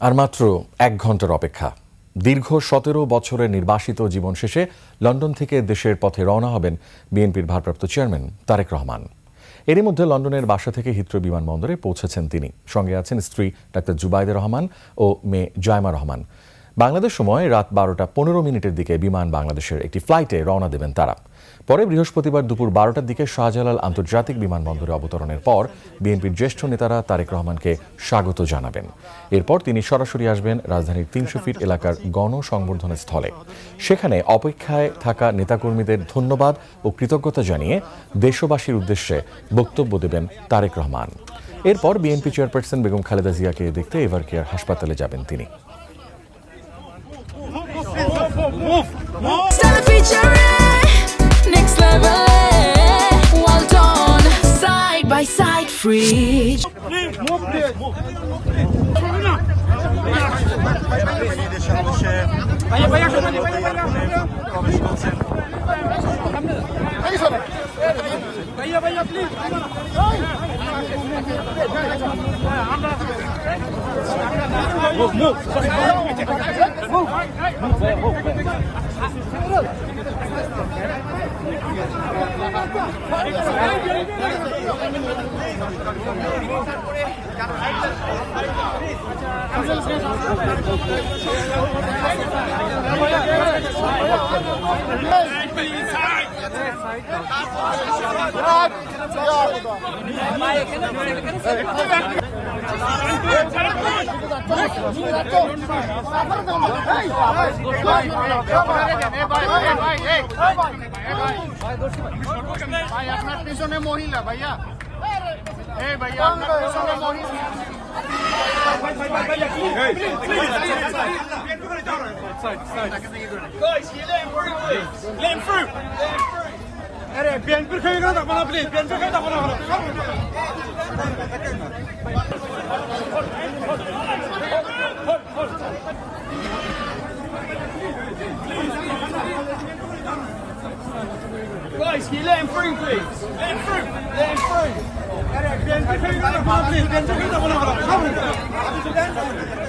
আর মাত্র 1 ঘন্টার অপেক্ষা। দীর্ঘ 17 বছরের নির্বাসিত জীবন শেষে লন্ডন থেকে দেশের পথে রওনা হবেন বিএনপির ভারপ্রাপ্ত চেয়ারম্যান তারেক রহমান। এরই মধ্যে লন্ডনের বাসা থেকে হিথ্রো বিমানবন্দরে পৌঁছেছেন তিনি। সঙ্গে আছেন স্ত্রী ডাক্তার জুবাইদা রহমান ও মেয়ে জয়মা রহমান। বাংলাদেশ সময় রাত 12টা 15 মিনিটের দিকে বিমান বাংলাদেশের একটি ফ্লাইটে রওনা দেবেন তারা। পরে বৃহস্পতিবার দুপুর 12টার দিকে শাহজালাল আন্তর্জাতিক বিমানবন্দরে অবতরণের পর বিএনপির জ্যেষ্ঠ নেতারা তারেক রহমানকে স্বাগত জানাবেন। এরপর তিনি সরাসরি আসবেন রাজধানীর 300 ফিট এলাকার গণসংবর্ধন স্থলে। সেখানে অপেক্ষায় থাকা নেতাকর্মীদের ধন্যবাদ ও কৃতজ্ঞতা জানিয়ে দেশবাসীর উদ্দেশ্যে বক্তব্য দেবেন তারেক রহমান। এরপর বিএনপি চেয়ারপারসন বেগম খালেদা জিয়াকে দেখতে এভার কেয়ার হাসপাতালে যাবেন তিনি। Next level, well done, side by side, free. ভাই আপনার পিছনে মহিলা ভাইয়া, এই ভাইয়া আপনার পিছনে মহিলা। Guys, can you let him through, please? Let him through. Let him through.